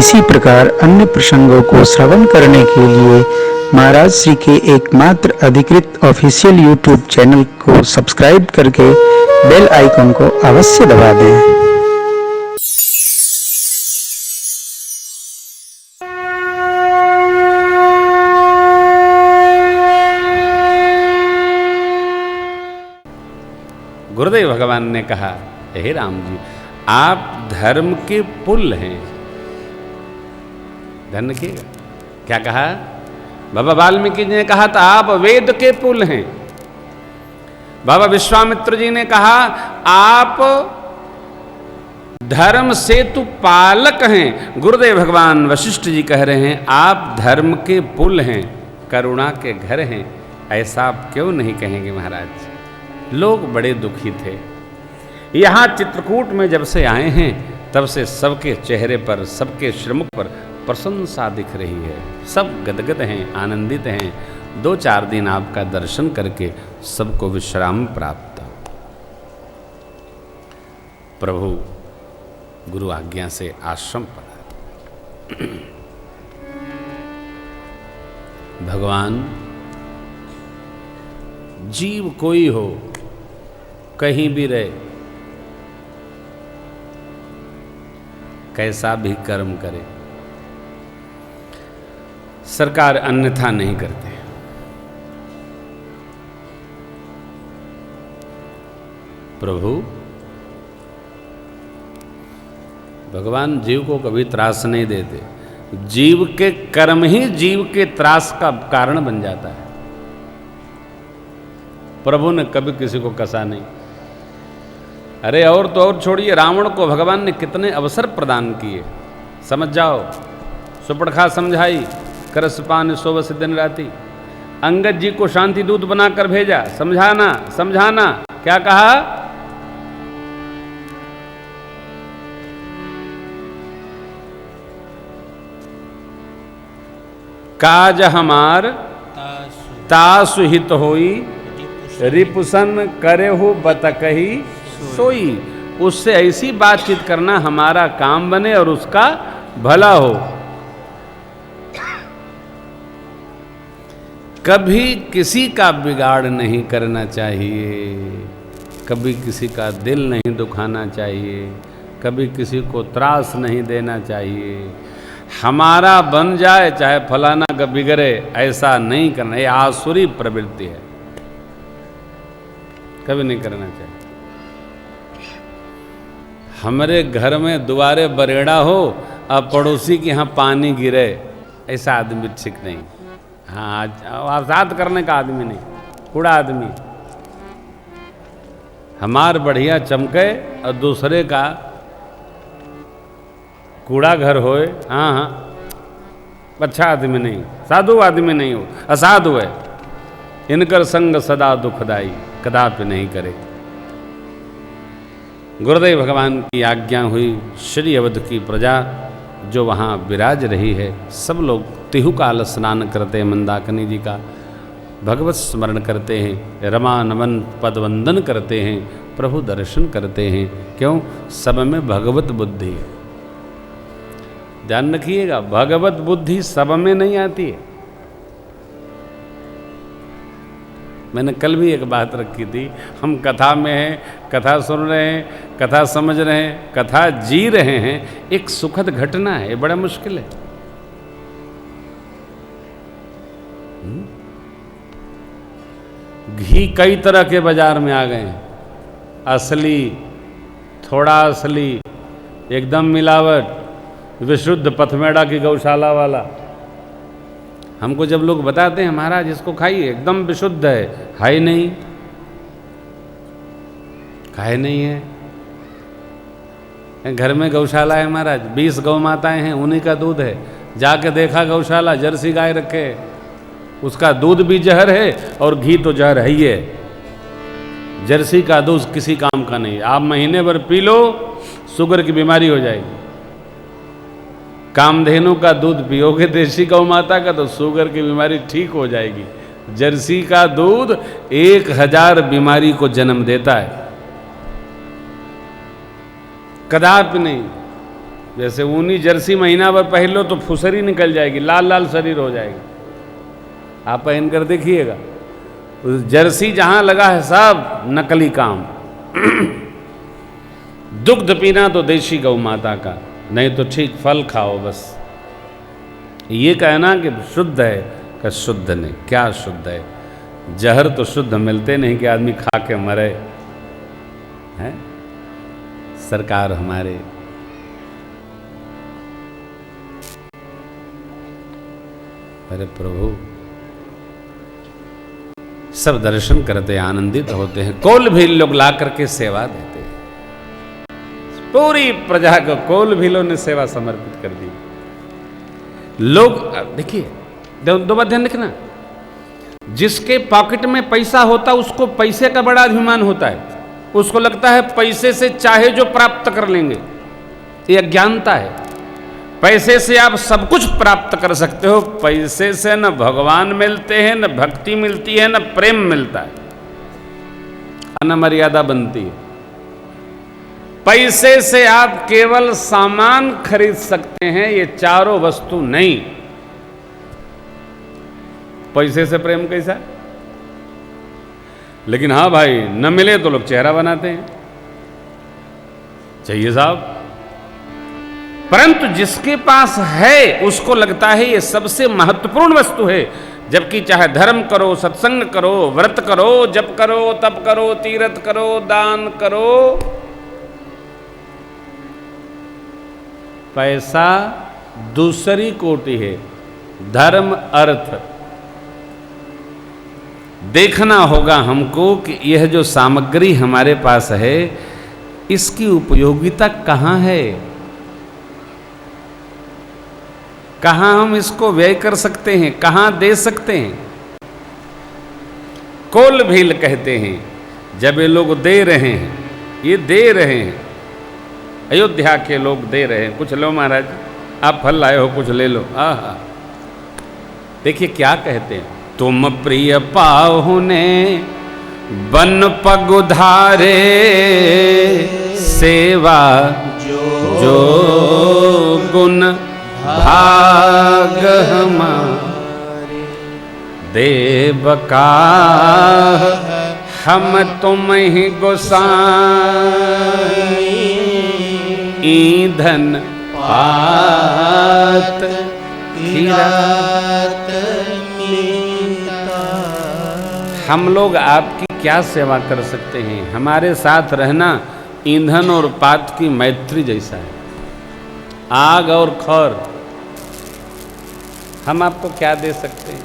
इसी प्रकार अन्य प्रसंगों को श्रवण करने के लिए महाराज श्री के एकमात्र अधिकृत ऑफिशियल यूट्यूब चैनल को सब्सक्राइब करके बेल आइकन को अवश्य दबा दें। गुरुदेव भगवान ने कहा, हे राम जी, आप धर्म के पुल हैं। ध्यान रखिएगा, क्या कहा? बाबा वाल्मीकि जी ने कहा था आप वेद के पुल हैं। बाबा विश्वामित्र जी ने कहा आप धर्म सेतु पालक हैं। गुरुदेव भगवान वशिष्ठ जी कह रहे हैं आप धर्म के पुल हैं, करुणा के घर हैं। ऐसा आप क्यों नहीं कहेंगे महाराज? लोग बड़े दुखी थे। यहाँ चित्रकूट में जब से आए हैं तब से सबके चेहरे पर, सबके श्रमुख पर प्रसन्नता दिख रही है। सब गदगद हैं, आनंदित हैं। 2-4 दिन आपका दर्शन करके सबको विश्राम प्राप्त। प्रभु गुरु आज्ञा से आश्रम पर भगवान जीव कोई हो, कहीं भी रहे, कैसा भी कर्म करे, सरकार अन्यथा नहीं करते। प्रभु भगवान जीव को कभी त्रास नहीं देते। जीव के कर्म ही जीव के त्रास का कारण बन जाता है। प्रभु ने कभी किसी को कसा नहीं। अरे और तो और छोड़िए, रावण को भगवान ने कितने अवसर प्रदान किए। समझ जाओ, सुपड़खा समझाई, करसपान सोवस दिन राती। अंगद जी को शांति दूत बनाकर भेजा, समझाना समझाना। क्या कहा? काज हमार तासु हित होई, रिपुसन करे हो बतकही सोई। उससे ऐसी बातचीत करना हमारा काम बने और उसका भला हो। कभी किसी का बिगाड़ नहीं करना चाहिए, कभी किसी का दिल नहीं दुखाना चाहिए, कभी किसी को त्रास नहीं देना चाहिए। हमारा बन जाए चाहे फलाना का बिगड़े, ऐसा नहीं करना। ये आसुरी प्रवृत्ति है, कभी नहीं करना चाहिए। हमारे घर में दुआरे बरेड़ा हो और पड़ोसी के यहाँ पानी गिरे, ऐसा आदमी ठीक नहीं। हाँ, आजाद करने का आदमी नहीं, कूड़ा आदमी। हमार बढ़िया चमके और दूसरे का कूड़ा घर होए, हाँ हाँ, अच्छा आदमी नहीं, साधु आदमी नहीं हो, असाधु है। इनकर संग सदा दुखदाई, कदापि नहीं करे। गुरुदेव भगवान की आज्ञा हुई। श्री अवध की प्रजा जो वहाँ विराज रही है, सब लोग तिहुकाल स्नान करते हैं, मंदाकिनी जी का भगवत स्मरण करते हैं, रमा नमन पद वंदन करते हैं, प्रभु दर्शन करते हैं। क्यों? सब में भगवत बुद्धि है। ध्यान रखिएगा, भगवत बुद्धि सब में नहीं आती है। मैंने कल भी एक बात रखी थी, हम कथा में हैं, कथा सुन रहे हैं, कथा समझ रहे हैं, कथा जी रहे हैं। एक सुखद घटना है, ये बड़ा मुश्किल है। घी कई तरह के बाजार में आ गए हैं, असली, थोड़ा असली, एकदम मिलावट, विशुद्ध पथमेड़ा की गौशाला वाला। हमको जब लोग बताते हैं महाराज इसको खाइए एकदम विशुद्ध है ही नहीं, खाए नहीं है। घर में गौशाला है महाराज, 20 गौ माताएं हैं, उन्हीं का दूध है। जाके देखा गौशाला, जर्सी गाय रखे, उसका दूध भी जहर है और घी तो जहर है ही है। जर्सी का दूध किसी काम का नहीं। आप महीने भर पी लो, शुगर की बीमारी हो जाएगी। कामधेनु का दूध पियोगे देशी गौ माता का तो शुगर की बीमारी ठीक हो जाएगी। जर्सी का दूध 1000 बीमारी को जन्म देता है, कदापि नहीं। जैसे ऊनी जर्सी महीना भर पहन लो तो फुसरी निकल जाएगी, लाल लाल शरीर हो जाएगी। आप पहन कर देखिएगा, उस जर्सी जहां लगा है सब नकली काम। दुग्ध पीना तो देशी गौ माता का, नहीं तो ठीक फल खाओ बस। ये कहना कि शुद्ध है, कि शुद्ध नहीं। क्या शुद्ध है? जहर तो शुद्ध मिलते नहीं कि आदमी खा के मरे हैं। सरकार हमारे अरे प्रभु सब दर्शन करते आनंदित होते हैं। कोल भी लोग ला करके सेवा देते हैं। पूरी प्रजा को कोल भीलों ने सेवा समर्पित कर दी। लोग देखिए, दो बात ध्यान रखना, जिसके पॉकेट में पैसा होता उसको पैसे का बड़ा अभिमान होता है। उसको लगता है पैसे से चाहे जो प्राप्त कर लेंगे। ये अज्ञानता है। पैसे से आप सब कुछ प्राप्त कर सकते हो, पैसे से न भगवान मिलते हैं, न भक्ति मिलती है, न प्रेम मिलता है, न मर्यादा बनती है। पैसे से आप केवल सामान खरीद सकते हैं, ये चारों वस्तु नहीं। पैसे से प्रेम कैसा? लेकिन हाँ भाई, न मिले तो लोग चेहरा बनाते हैं, चाहिए साहब। परंतु जिसके पास है उसको लगता है ये सबसे महत्वपूर्ण वस्तु है। जबकि चाहे धर्म करो, सत्संग करो, व्रत करो, जप करो, तप करो, तीर्थ करो, दान करो, पैसा दूसरी कोटि है। धर्म अर्थ देखना होगा हमको कि यह जो सामग्री हमारे पास है इसकी उपयोगिता कहाँ है, कहाँ हम इसको व्यय कर सकते हैं, कहाँ दे सकते हैं। कोल भील कहते हैं जब ये लोग दे रहे हैं, ये दे रहे हैं, अयोध्या के लोग दे रहे हैं। कुछ लो महाराज, आप फल लाए हो, कुछ ले लो। आहा, देखिए क्या कहते हैं, तुम प्रिय पाहुने बन पगुधारे, सेवा जो गुण भाग हमारे, देव का हम तुम ही गोसाई, ईंधन पात खिरात मीता। हम लोग आपकी क्या सेवा कर सकते हैं? हमारे साथ रहना ईंधन और पात की मैत्री जैसा है, आग और खौर। हम आपको क्या दे सकते हैं?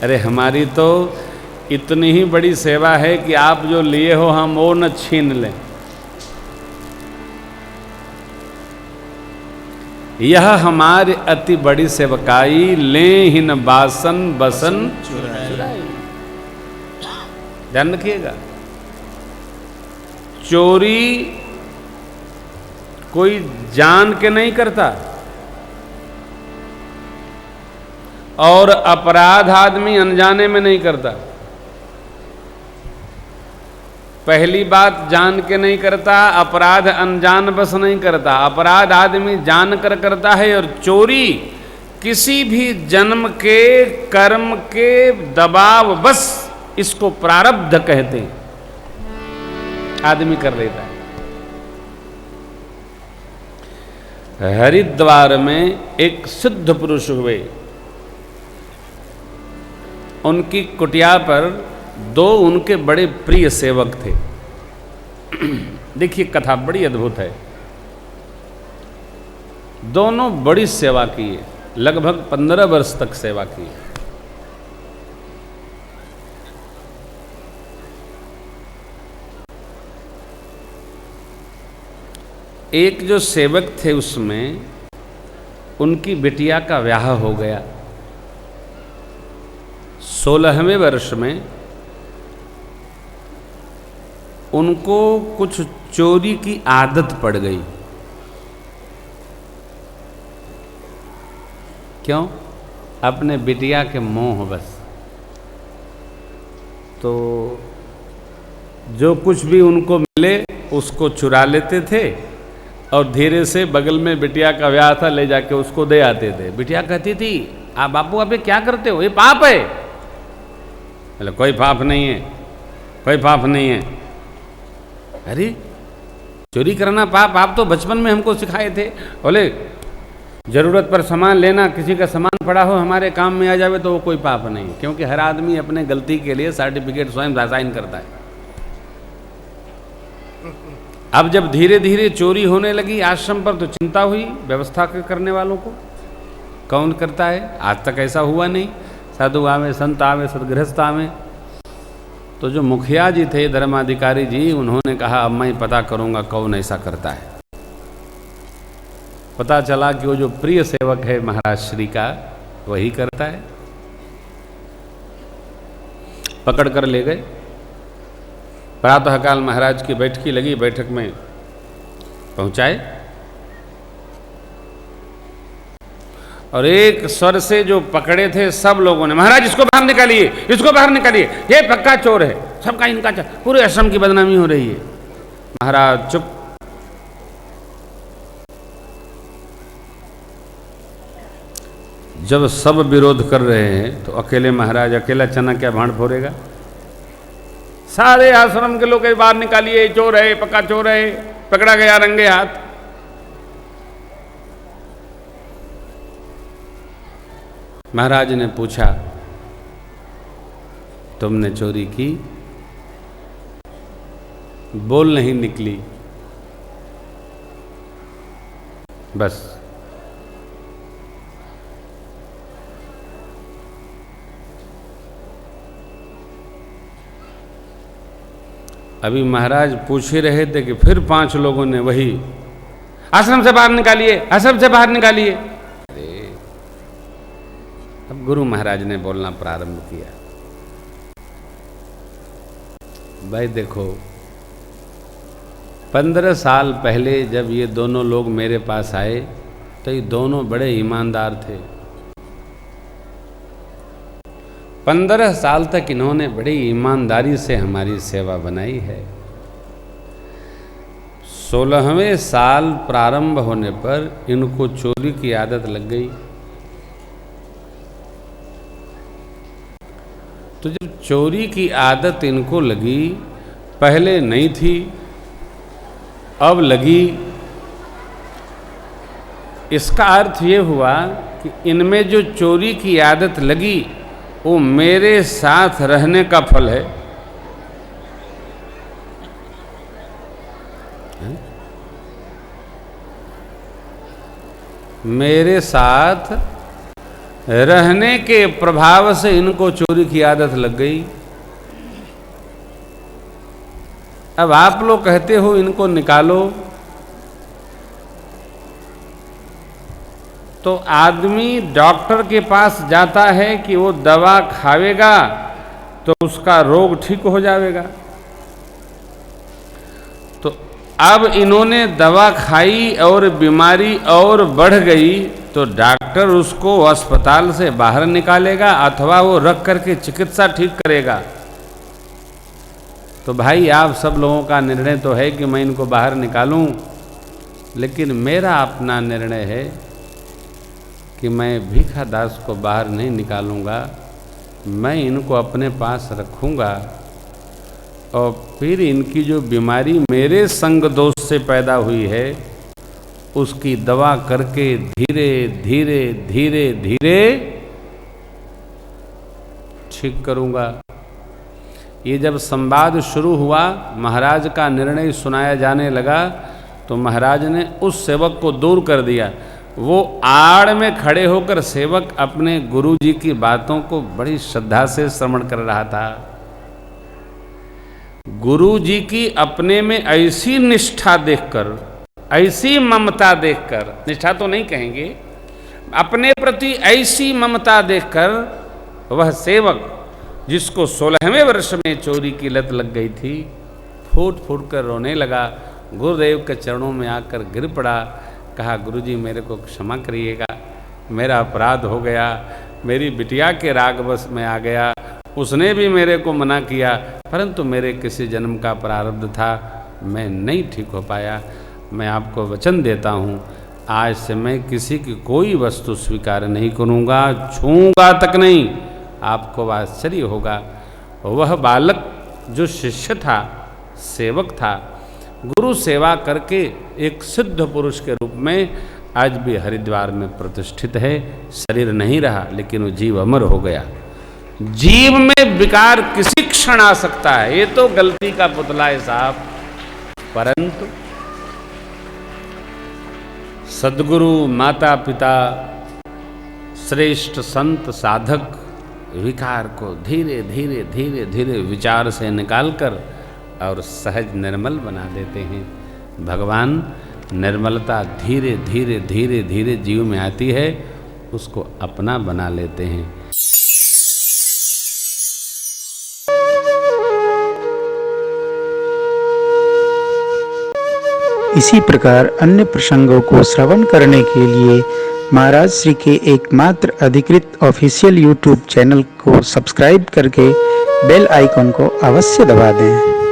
अरे हमारी तो इतनी ही बड़ी सेवा है कि आप जो लिए हो हम वो न छीन लें। यह हमारी अति बड़ी सेवकाई, ले ही न बासन बसन चुराई। ध्यान रखिएगा, चोरी कोई जान के नहीं करता और अपराध आदमी अनजाने में नहीं करता। पहली बात जान के नहीं करता, अपराध अनजान बस नहीं करता। अपराध आदमी जान कर करता है, और चोरी किसी भी जन्म के कर्म के दबाव बस, इसको प्रारब्ध कहते हैं, आदमी कर लेता है। हरिद्वार में एक सिद्ध पुरुष हुए, उनकी कुटिया पर दो उनके बड़े प्रिय सेवक थे। देखिए कथा बड़ी अद्भुत है। दोनों बड़ी सेवा की है, लगभग 15 वर्ष तक सेवा की है। एक जो सेवक थे उसमें उनकी बिटिया का ब्याह हो गया। 16वें वर्ष में उनको कुछ चोरी की आदत पड़ गई। क्यों? अपने बिटिया के मोह बस। तो जो कुछ भी उनको मिले उसको चुरा लेते थे और धीरे से बगल में बिटिया का ब्याह था, ले जाके उसको दे आते थे। बिटिया कहती थी, आप बापू अबे क्या करते हो, ये पाप है। बोले कोई पाप नहीं है, कोई पाप नहीं है। अरे चोरी करना पाप, आप तो बचपन में हमको सिखाए थे। बोले जरूरत पर सामान लेना, किसी का सामान पड़ा हो हमारे काम में आ जावे तो वो कोई पाप नहीं, क्योंकि हर आदमी अपने गलती के लिए सर्टिफिकेट स्वयं साइन करता है। अब जब धीरे धीरे चोरी होने लगी आश्रम पर तो चिंता हुई व्यवस्था करने वालों को, कौन करता है। आज तक ऐसा हुआ नहीं, साधु आवे, संत आवे, सदगृहस्थ आवे। तो जो मुखिया जी थे, धर्माधिकारी जी, उन्होंने कहा अब मैं पता करूंगा कौन ऐसा करता है। पता चला कि वो जो प्रिय सेवक है महाराज श्री का, वही करता है। पकड़ कर ले गए। प्रातःकाल महाराज की बैठकी लगी, बैठक में पहुंचाए और एक स्वर से जो पकड़े थे सब लोगों ने, महाराज इसको बाहर निकालिए, इसको बाहर निकालिए, ये पक्का चोर है, सबका इनका चोर, पूरे आश्रम की बदनामी हो रही है। महाराज चुप। जब सब विरोध कर रहे हैं तो अकेले महाराज, अकेला चना क्या भांड फोड़ेगा। सारे आश्रम के लोग बाहर निकालिए, चोर है, पक्का चोर है, पकड़ा गया रंगे हाथ। महाराज ने पूछा तुमने चोरी की? बोल नहीं निकली। बस अभी महाराज पूछ ही रहे थे कि फिर 5 लोगों ने वही, आश्रम से बाहर निकालिए, आश्रम से बाहर निकालिए। अरे अब गुरु महाराज ने बोलना प्रारंभ किया, भाई देखो 15 साल पहले जब ये दोनों लोग मेरे पास आए तो ये दोनों बड़े ईमानदार थे। 15 साल तक इन्होंने बड़ी ईमानदारी से हमारी सेवा बनाई है। 16वें साल प्रारंभ होने पर इनको चोरी की आदत लग गई। तो जब चोरी की आदत इनको लगी, पहले नहीं थी अब लगी, इसका अर्थ ये हुआ कि इनमें जो चोरी की आदत लगी वो मेरे साथ रहने का फल है। मेरे साथ रहने के प्रभाव से इनको चोरी की आदत लग गई। अब आप लोग कहते हो इनको निकालो, तो आदमी डॉक्टर के पास जाता है कि वो दवा खावेगा तो उसका रोग ठीक हो जाएगा। तो अब इन्होंने दवा खाई और बीमारी और बढ़ गई, तो डॉक्टर उसको अस्पताल से बाहर निकालेगा अथवा वो रख करके चिकित्सा ठीक करेगा। तो भाई आप सब लोगों का निर्णय तो है कि मैं इनको बाहर निकालूं, लेकिन मेरा अपना निर्णय है कि मैं भीखा दास को बाहर नहीं निकालूंगा, मैं इनको अपने पास रखूंगा और फिर इनकी जो बीमारी मेरे संग दोष से पैदा हुई है उसकी दवा करके धीरे धीरे धीरे धीरे ठीक करूंगा। ये जब संवाद शुरू हुआ, महाराज का निर्णय सुनाया जाने लगा, तो महाराज ने उस सेवक को दूर कर दिया। वो आड़ में खड़े होकर सेवक अपने गुरु जी की बातों को बड़ी श्रद्धा से श्रवण कर रहा था। गुरु जी की अपने में ऐसी निष्ठा देखकर, ऐसी ममता देखकर, निष्ठा तो नहीं कहेंगे, अपने प्रति ऐसी ममता देखकर वह सेवक जिसको 16वें वर्ष में चोरी की लत लग गई थी, फूट फूट कर रोने लगा। गुरुदेव के चरणों में आकर गिर पड़ा, कहा गुरुजी मेरे को क्षमा करिएगा, मेरा अपराध हो गया, मेरी बिटिया के राग बस में आ गया, उसने भी मेरे को मना किया, परंतु मेरे किसी जन्म का प्रारब्ध था, मैं नहीं ठीक हो पाया। मैं आपको वचन देता हूँ, आज से मैं किसी की कोई वस्तु स्वीकार नहीं करूँगा, छूँगा तक नहीं। आपको आश्चर्य होगा, वह बालक जो शिष्य था, सेवक था, गुरु सेवा करके एक सिद्ध पुरुष के रूप में आज भी हरिद्वार में प्रतिष्ठित है। शरीर नहीं रहा, लेकिन वो जीव अमर हो गया। जीव में विकार किसी क्षण आ सकता है, ये तो गलती का पुतला है साहब, परंतु सद्गुरु, माता पिता, श्रेष्ठ संत, साधक विकार को धीरे धीरे धीरे धीरे विचार से निकालकर और सहज निर्मल बना देते हैं। भगवान निर्मलता धीरे धीरे धीरे धीरे जीव में आती है, उसको अपना बना लेते हैं। इसी प्रकार अन्य प्रसंगों को श्रवण करने के लिए महाराज श्री के एकमात्र अधिकृत ऑफिशियल यूट्यूब चैनल को सब्सक्राइब करके बेल आइकन को अवश्य दबा दें।